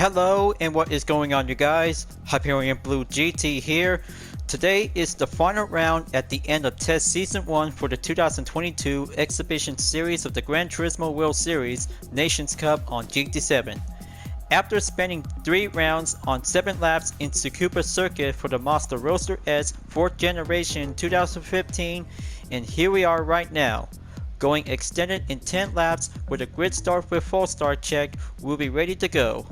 Hello, and what is going on, you guys? Hyperion-Blue-GT here. Today is the final round at the end of Test Season 1 for the 2022 Exhibition Series of the Gran Turismo World Series Nations Cup on GT7. After spending 3 rounds on 7 laps in Tsukuba Circuit for the Mazda Roadster S 4th generation 2015, and here we are right now. Going extended in 10 laps with a grid start with full start check, we'll be ready to go.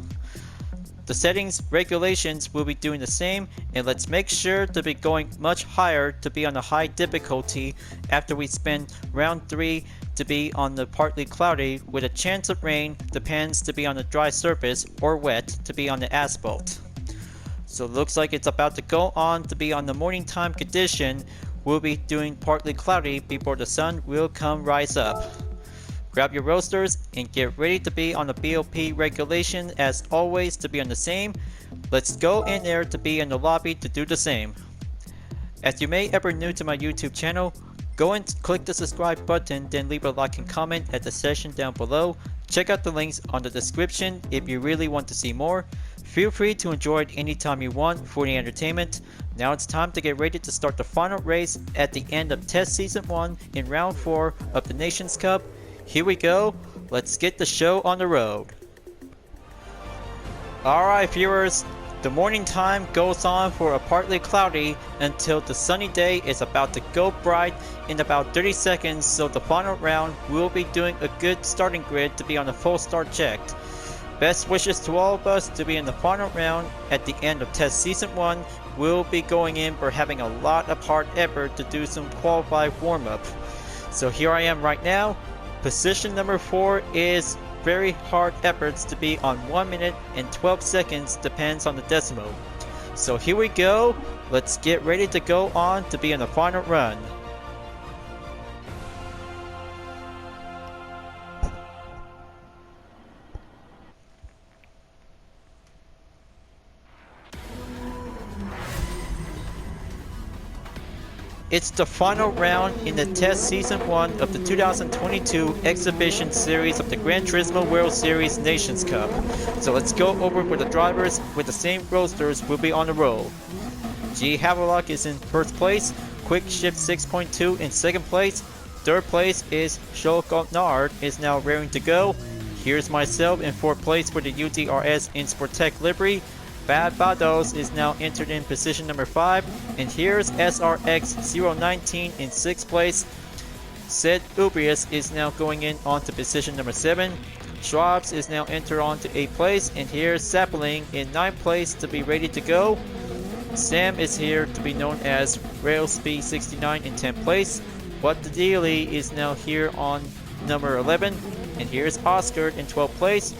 The settings regulations will be doing the same, and let's make sure to be going much higher to be on a high difficulty after we spend round 3 to be on the partly cloudy with a chance of rain, depends to be on a dry surface, or wet to be on the asphalt. So it looks like it's about to go on to be on the morning time condition. We'll be doing partly cloudy before the sun will come rise up. Grab your roasters and get ready to be on the BOP regulation as always to be on the same. Let's go in there to be in the lobby to do the same. As you may ever new to my YouTube channel, go and click the subscribe button, then leave a like and comment at the section down below. Check out the links on the description if you really want to see more. Feel free to enjoy it anytime you want for the entertainment. Now it's time to get ready to start the final race at the end of Test Season 1 in Round 4 of the Nations Cup. Here we go, let's get the show on the road. Alright viewers, the morning time goes on for a partly cloudy until the sunny day is about to go bright in about 30 seconds, so the final round will be doing a good starting grid to be on a full start checked. Best wishes to all of us to be in the final round at the end of Test Season 1. We'll be going in for having a lot of hard effort to do some qualified warm-up. So here I am right now. Position number 4 is very hard efforts to be on 1 minute and 12 seconds, depends on the decimal. So here we go, let's get ready to go on to be in the final run. It's the final round in the Test Season 1 of the 2022 Exhibition Series of the Gran Turismo World Series Nations Cup. So let's go over with the drivers with the same roasters will be on the roll. G. Havelock is in first place, Quick Shift 6.2 in second place, third place is Shogunard is now raring to go. Here's myself in fourth place for the UDRS in Sportec livery. Bad Bados is now entered in position number 5, and here's SRX019 in 6th place. Sid Ubrius is now going in onto position number 7. Schwabs is now entered onto 8th place, and here's Sapling in 9th place to be ready to go. Sam is here to be known as Rail Speed 69 in 10th place. What the Dealy is now here on number 11, and here's Oscar in 12th place.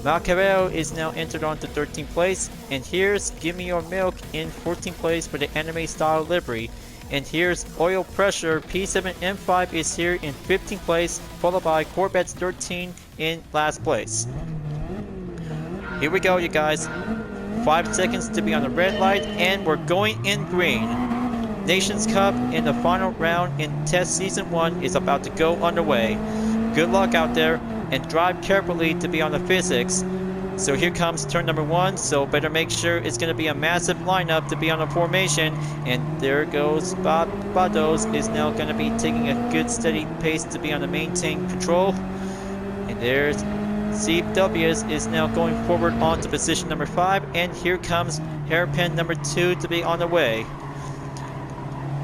Malcabell is now entered on to 13th place, and here's Gimme Your Milk in 14th place for the anime style livery. And here's Oil Pressure P7M5 is here in 15th place, followed by Corvette's 13 in last place. Here we go, you guys. 5 seconds to be on the red light, and we're going in green. Nations Cup in the final round in Test Season 1 is about to go underway. Good luck out there, and drive carefully to be on the physics. So here comes turn number 1, so better make sure it's going to be a massive lineup to be on the formation. And there goes Bob Bados is now going to be taking a good steady pace to be on the maintain control. And there's CWS is now going forward on to position number 5, and here comes hairpin number 2 to be on the way.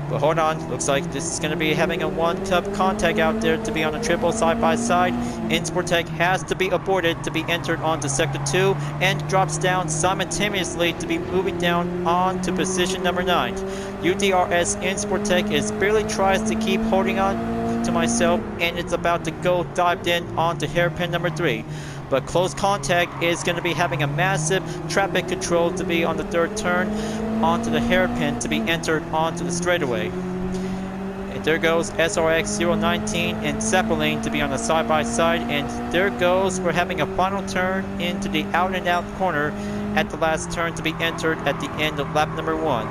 But hold on, looks like this is going to be having a 1-cup contact out there to be on a triple side-by-side. Insportec has to be aborted to be entered onto Sector 2 and drops down simultaneously to be moving down on to position number 9. UDRS Insportec is barely tries to keep holding on to myself, and it's about to go dived in onto hairpin number 3. But close contact is going to be having a massive traffic control to be on the 3rd turn onto the hairpin to be entered onto the straightaway. And there goes SRX019 and Zeppelin to be on the side-by-side, and there goes, we're having a final turn into the out-and-out corner at the last turn to be entered at the end of lap number 1.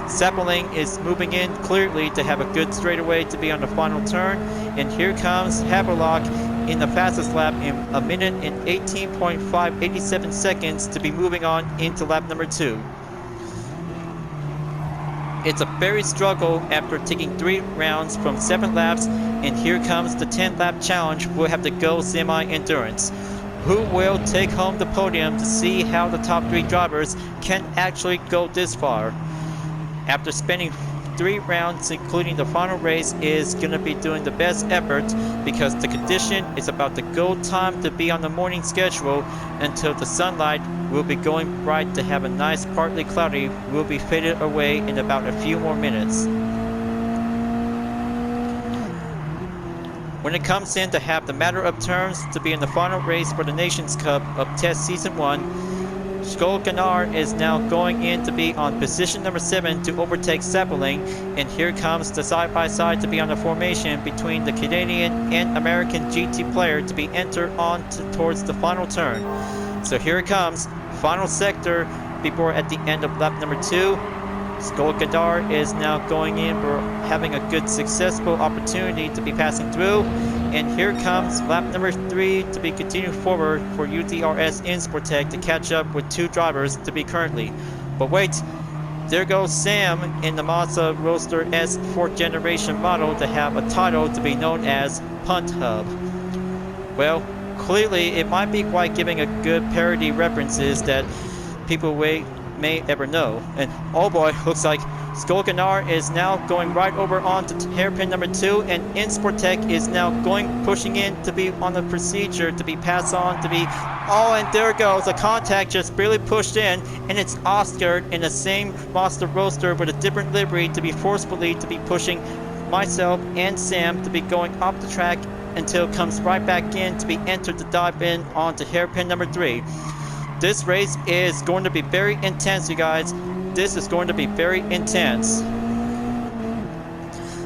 Zeppelin is moving in clearly to have a good straightaway to be on the final turn, and here comes Havelock in the fastest lap in 1 minute and 18.587 seconds to be moving on into lap number 2. It's a very struggle after taking 3 rounds from 7 laps, and here comes the 10 lap challenge. We'll have to go semi-endurance. Who will take home the podium to see how the top 3 drivers can actually go this far? After spending 3 rounds, including the final race, is going to be doing the best effort because the condition is about the go time to be on the morning schedule until the sunlight will be going bright to have a nice partly cloudy will be faded away in about a few more minutes. When it comes in to have the matter of turns to be in the final race for the Nations Cup of Test Season 1, Skolkanar is now going in to be on position number 7 to overtake Sapling, and here comes the side-by-side to be on the formation between the Canadian and American GT player to be entered on towards the final turn. So here it comes, final sector before at the end of lap number 2. Skolkanar is now going in for having a good successful opportunity to be passing through, and here comes lap number 3 to be continuing forward for UDRS Insportec to catch up with 2 drivers to be currently. But wait, there goes Sam in the Mazda Roadster S 4th generation model to have a title to be known as Punt Hub. Well, clearly it might be quite giving a good parody references that people may ever know. And oh boy, looks like Skolkanar is now going right over onto hairpin number 2, and Insportec is now pushing in to be on the procedure to be passed on to be, oh, and there goes, a contact just barely pushed in, and it's Oscar in the same Mazda Roadster with a different livery to be forcefully to be pushing myself and Sam to be going off the track until it comes right back in to be entered to dive in onto hairpin number 3. This race is going to be very intense, you guys. This is going to be very intense.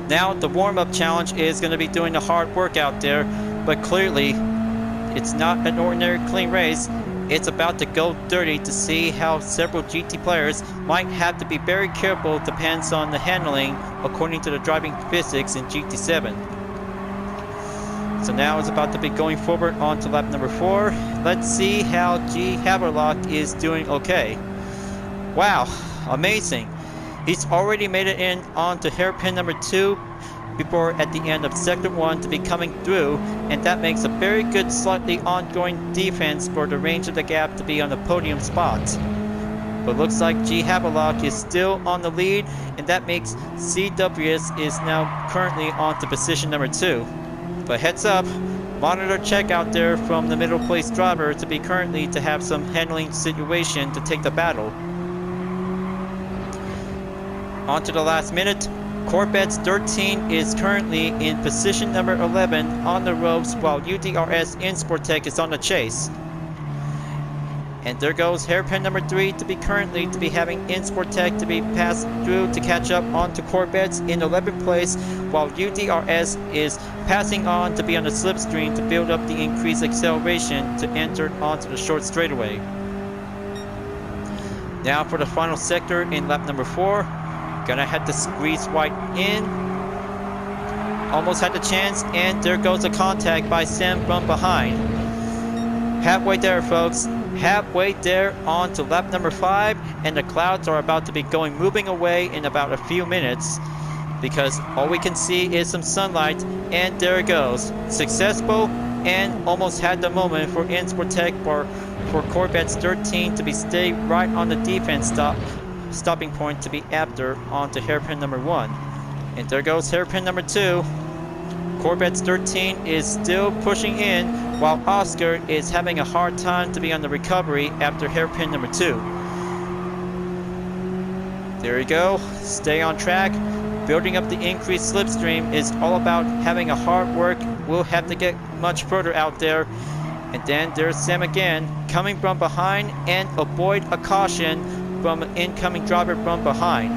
Now, the warm-up challenge is going to be doing a hard workout there, but clearly, it's not an ordinary clean race. It's about to go dirty to see how several GT players might have to be very careful. Depends on the handling according to the driving physics in GT7. So now it's about to be going forward on to lap number 4. Let's see how G. Haverlock is doing okay. Wow, amazing. He's already made it in onto hairpin number 2 before at the end of sector 1 to be coming through, and that makes a very good slightly ongoing defense for the range of the gap to be on the podium spot. But looks like G. Haverlock is still on the lead, and that makes CWS is now currently on to position number 2. But heads up, monitor check out there from the middle place driver to be currently to have some handling situation to take the battle. On to the last minute, Corvette's 13 is currently in position number 11 on the ropes while UDRS Insportec is on the chase. And there goes hairpin number 3 to be currently to be having Insportec to be passed through to catch up onto Corvettes in 11th place, while UDRS is passing on to be on the slipstream to build up the increased acceleration to enter onto the short straightaway. Now for the final sector in lap number 4, gonna have to squeeze right in. Almost had the chance, and there goes a contact by Sam from behind. Halfway there, folks. Halfway there on to lap number 5, and the clouds are about to be moving away in about a few minutes because all we can see is some sunlight, and there it goes. Successful, and almost had the moment for Insportec for Corvette's 13 to be stay right on the defense stopping point to be after onto hairpin number 1. And there goes hairpin number 2. Corvette's 13 is still pushing in, while Oscar is having a hard time to be on the recovery after hairpin number 2. There you go, stay on track. Building up the increased slipstream is all about having a hard work. We'll have to get much further out there. And then there's Sam again, coming from behind, and avoid a caution from an incoming driver from behind.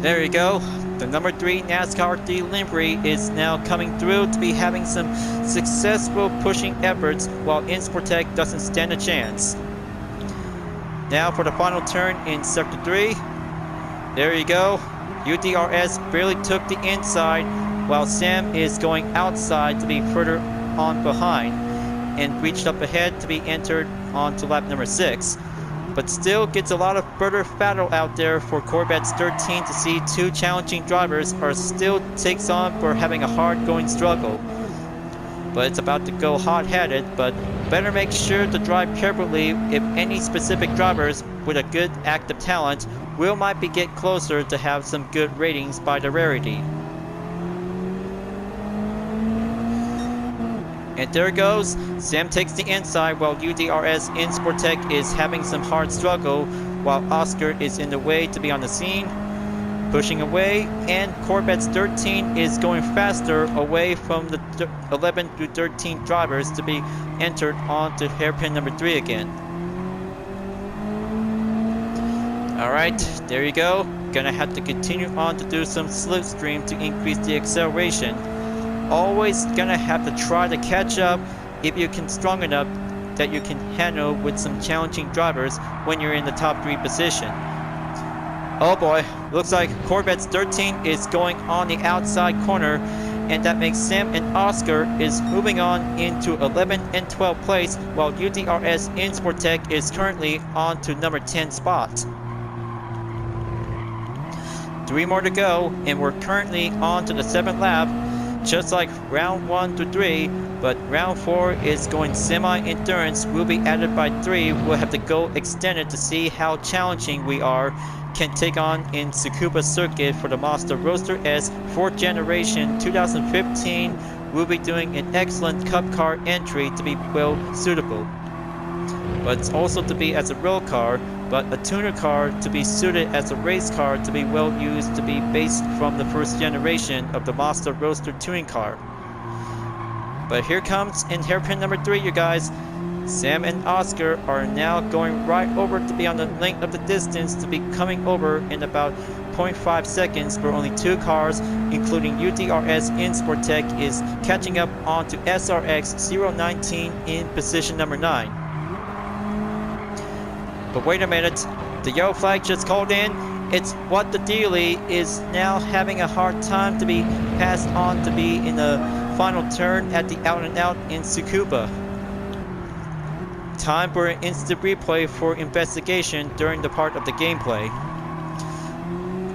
There you go. The number 3 NASCAR delivery is now coming through to be having some successful pushing efforts, while Insportec doesn't stand a chance. Now for the final turn in sector 3. There you go. UDRS barely took the inside, while Sam is going outside to be further on behind and reached up ahead to be entered onto lap number 6. But still gets a lot of further battle out there for Corvette's 13 to see two challenging drivers are still takes on for having a hard going struggle. But it's about to go hot-headed, but better make sure to drive carefully if any specific drivers with a good active talent will might be get closer to have some good ratings by the rarity. And there it goes, Sam takes the inside while UDRS in Sportec is having some hard struggle while Oscar is in the way to be on the scene, pushing away, and Corvette's 13 is going faster away from the 11 through 13 drivers to be entered onto hairpin number 3 again. Alright, there you go, gonna have to continue on to do some slipstream to increase the acceleration. Always gonna have to try to catch up if you can strong enough that you can handle with some challenging drivers when you're in the top 3 position. Oh boy, looks like Corvette's 13 is going on the outside corner, and that makes Sam and Oscar is moving on into 11 and 12 place, while UDRS in Sportec is currently on to number 10 spot. 3 more to go, and we're currently on to the 7th lap. Just like round 1 to 3, but round 4 is going semi-endurance, will be added by 3. We'll have to go extended to see how challenging we can take on in Tsukuba Circuit for the Mazda Roadster S 4th generation 2015. We'll be doing an excellent cup car entry to be well suitable, but it's also to be as a road car, but a tuner car to be suited as a race car to be well used to be based from the 1st generation of the Mazda Roadster touring car. But here comes in hairpin number 3, you guys. Sam and Oscar are now going right over to be on the length of the distance to be coming over in about 0.5 seconds for only 2 cars, including UDRS in Sportec is catching up onto SRX 019 in position number 9. But wait a minute, the yellow flag just called in. It's What the Dealie is now having a hard time to be passed on to be in the final turn at the out and out in Tsukuba. Time for an instant replay for investigation during the part of the gameplay.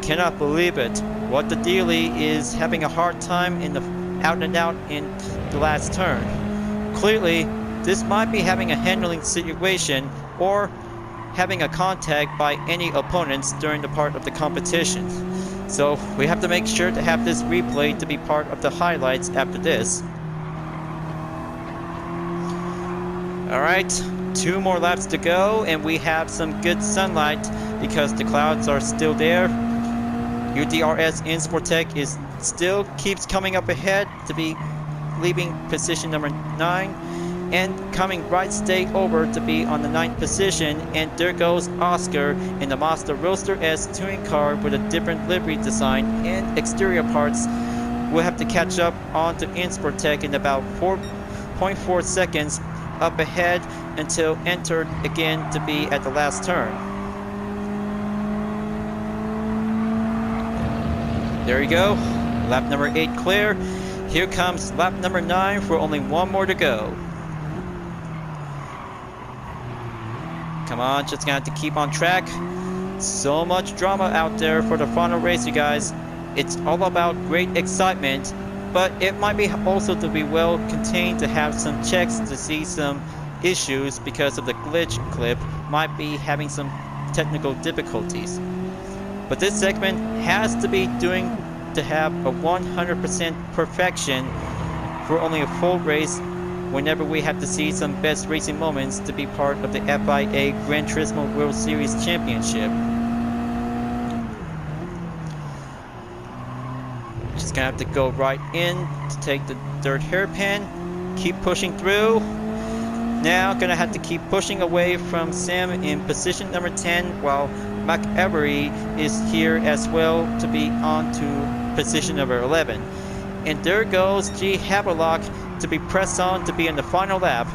Cannot believe it. What the Dealie is having a hard time in the out and out in the last turn. Clearly, this might be having a handling situation or having a contact by any opponents during the part of the competition. So we have to make sure to have this replay to be part of the highlights after this. Alright, 2 more laps to go, and we have some good sunlight because the clouds are still there. UDRS in Sportec is still keeps coming up ahead to be leaving position number 9. And coming right straight over to be on the 9th position, and there goes Oscar in the Mazda Roadster S touring car with a different livery design and exterior parts. We'll have to catch up onto Sportec in about 4.4 seconds up ahead until entered again to be at the last turn. There you go, lap number 8 clear. Here comes lap number 9 for only 1 more to go. Come on, just gonna have to keep on track. So much drama out there for the final race, you guys. It's all about great excitement, but it might be also to be well contained to have some checks to see some issues because of the glitch clip might be having some technical difficulties. But this segment has to be doing to have a 100% perfection for only a full race whenever we have to see some best racing moments to be part of the FIA Gran Turismo World Series Championship. Just gonna have to go right in to take the 3rd hairpin, keep pushing through. Now gonna have to keep pushing away from Sam in position number 10 while McEvery is here as well to be on to position number 11. And there goes G. Haberlock to be pressed on to be in the final lap.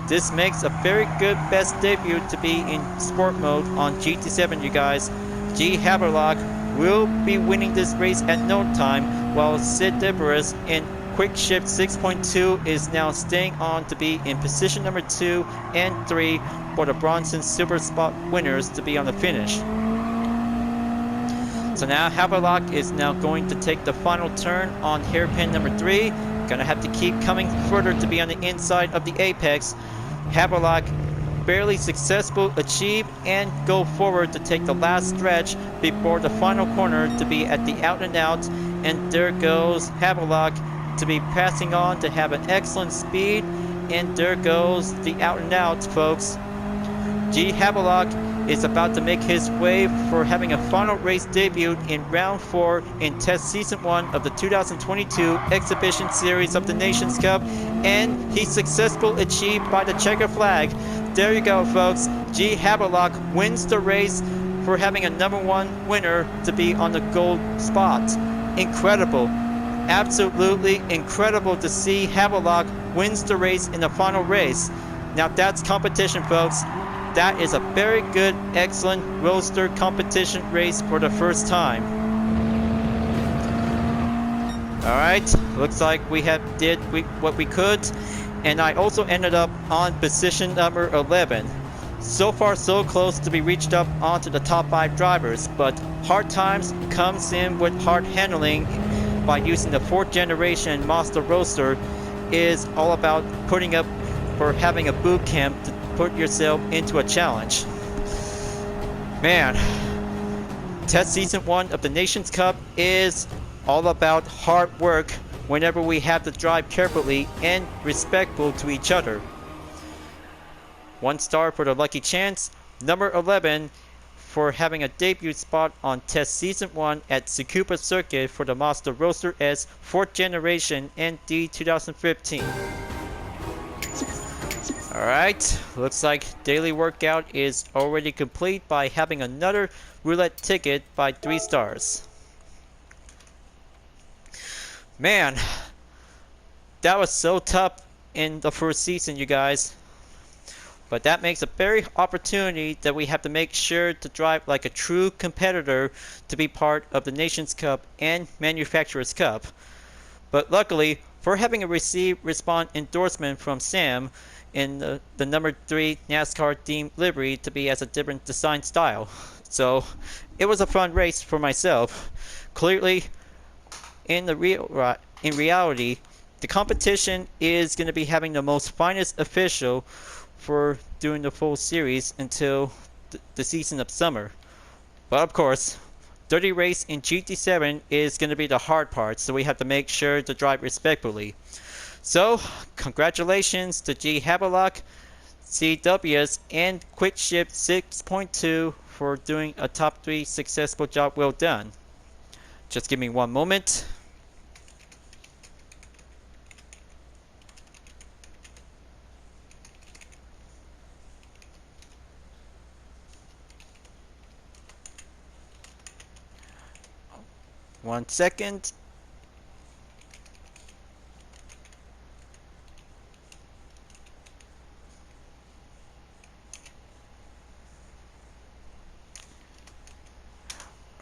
This makes a very good best debut to be in sport mode on GT7, you guys. G. Haberlock will be winning this race at no time, while Sid Deborahs in Quick Shift 6.2 is now staying on to be in position number 2 and 3 for the bronze and silver spot winners to be on the finish. So now Havelock is now going to take the final turn on hairpin number 3. Gonna have to keep coming further to be on the inside of the apex. Havelock barely successful, achieve and go forward to take the last stretch before the final corner to be at the out and out. And there goes Havelock to be passing on to have an excellent speed. And there goes the out and out, folks. G. Havelock is about to make his way for having a final race debut in round 4 in test season 1 of the 2022 Exhibition Series of the Nations Cup, and he's successful achieved by the checker flag. There you go, folks. G. Havelock wins the race for having a number 1 winner to be on the gold spot. Incredible. Absolutely incredible to see Havelock wins the race in the final race. Now that's competition, folks. That is a very good, excellent roadster competition race for the first time. Alright, looks like we did what we could. And I also ended up on position number 11. So far so close to be reached up onto the top 5 drivers, but hard times comes in with hard handling by using the 4th generation Mazda Roadster is all about putting up for having a boot camp to put yourself into a challenge. Man, test season 1 of the Nations Cup is all about hard work whenever we have to drive carefully and respectful to each other. 1 star for the lucky chance, number 11 for having a debut spot on test season 1 at Tsukuba Circuit for the Mazda Roadster S 4th generation ND 2015. Alright, looks like daily workout is already complete by having another roulette ticket by 3 stars. Man, that was so tough in the first season, you guys. But that makes a very opportunity that we have to make sure to drive like a true competitor to be part of the Nations Cup and Manufacturers Cup. But luckily, for having received response endorsement from Sam in the number 3 NASCAR themed livery to be as a different design style. So it was a fun race for myself. Clearly, in reality, the competition is going to be having the most finest official for doing the full series until the season of summer. But of course, dirty race in GT7 is going to be the hard part, so we have to make sure to drive respectfully. So, congratulations to G. Havelock, CWS, and Quick Shift 6.2 for doing a top 3 successful job well done. Just give me one moment. One second.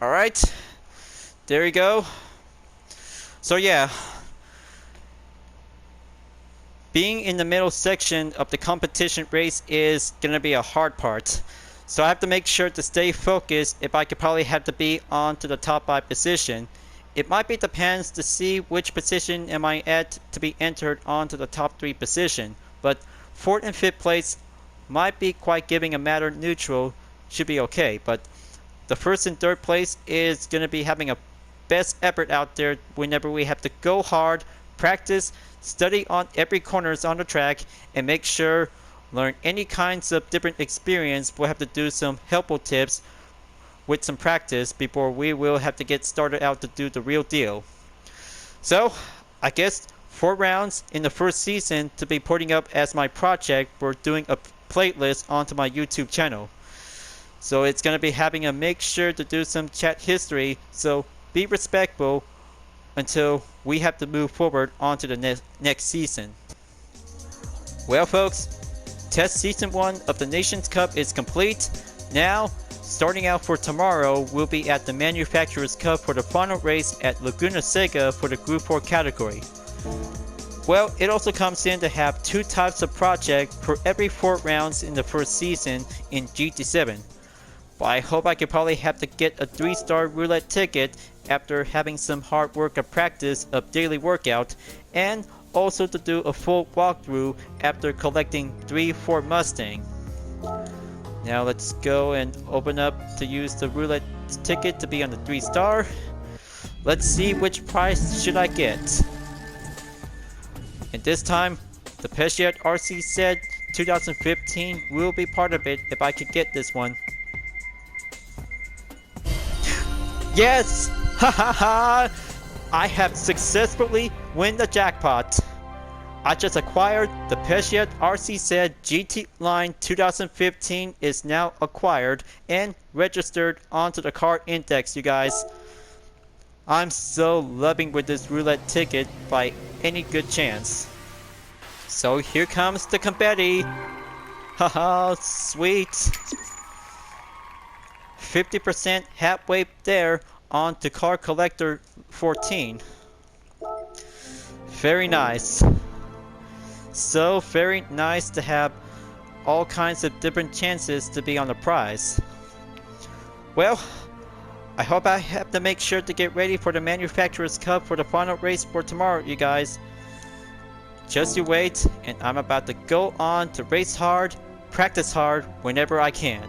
Alright, there you go. So yeah, being in the middle section of the competition race is going to be a hard part. So I have to make sure to stay focused if I could probably have to be on to the top 5 position. It might be depends to see which position am I at to be entered onto the top 3 position. But 4th and 5th place might be quite giving a matter neutral, should be okay. But the 1st and 3rd place is going to be having a best effort out there whenever we have to go hard, practice, study on every corners on the track, and make sure learn any kinds of different experience. We'll have to do some helpful tips with some practice before we will have to get started out to do the real deal. So I guess 4 rounds in the first season to be putting up as my project for doing a playlist onto my YouTube channel. So it's going to be having a make sure to do some chat history, so be respectful until we have to move forward onto the next season. Well folks, test season 1 of the Nations Cup is complete. Now, starting out for tomorrow, we'll be at the Manufacturers Cup for the final race at Laguna Seca for the Group 4 category. Well, it also comes in to have 2 types of project for every 4 rounds in the first season in GT7. But I hope I could probably have to get a 3-star roulette ticket after having some hard work of practice of daily workout, and also to do a full walkthrough after collecting 3 Ford Mustang. Now let's go and open up to use the roulette ticket to be on the 3-star. Let's see which prize should I get. And this time, the Pesciat RC said 2015 will be part of it if I could get this one. Yes! Ha ha ha! I have successfully won the jackpot. I just acquired the Pesciat RC said GT Line 2015 is now acquired and registered onto the car index, you guys. I'm so loving with this roulette ticket by any good chance. So here comes the confetti. Haha, sweet. 50% halfway there on to Car Collector 14. Very nice. So very nice to have all kinds of different chances to be on the prize. Well, I hope I have to make sure to get ready for the Manufacturers Cup for the final race for tomorrow, you guys. Just you wait, and I'm about to go on to race hard, practice hard whenever I can.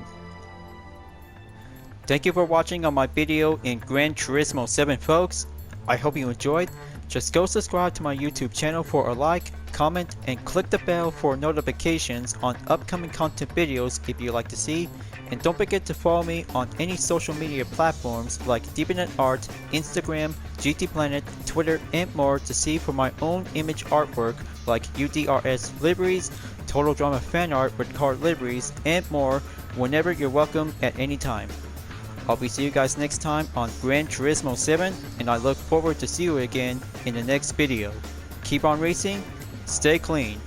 Thank you for watching on my video in Gran Turismo 7, folks. I hope you enjoyed. Just go subscribe to my YouTube channel for a like, comment, and click the bell for notifications on upcoming content videos if you like to see. And don't forget to follow me on any social media platforms like DeepNet Art, Instagram, GT Planet, Twitter, and more to see for my own image artwork like UDRS liveries, Total Drama fan art with car liveries, and more whenever you're welcome at any time. I'll be seeing you guys next time on Gran Turismo 7, and I look forward to see you again in the next video. Keep on racing, stay clean.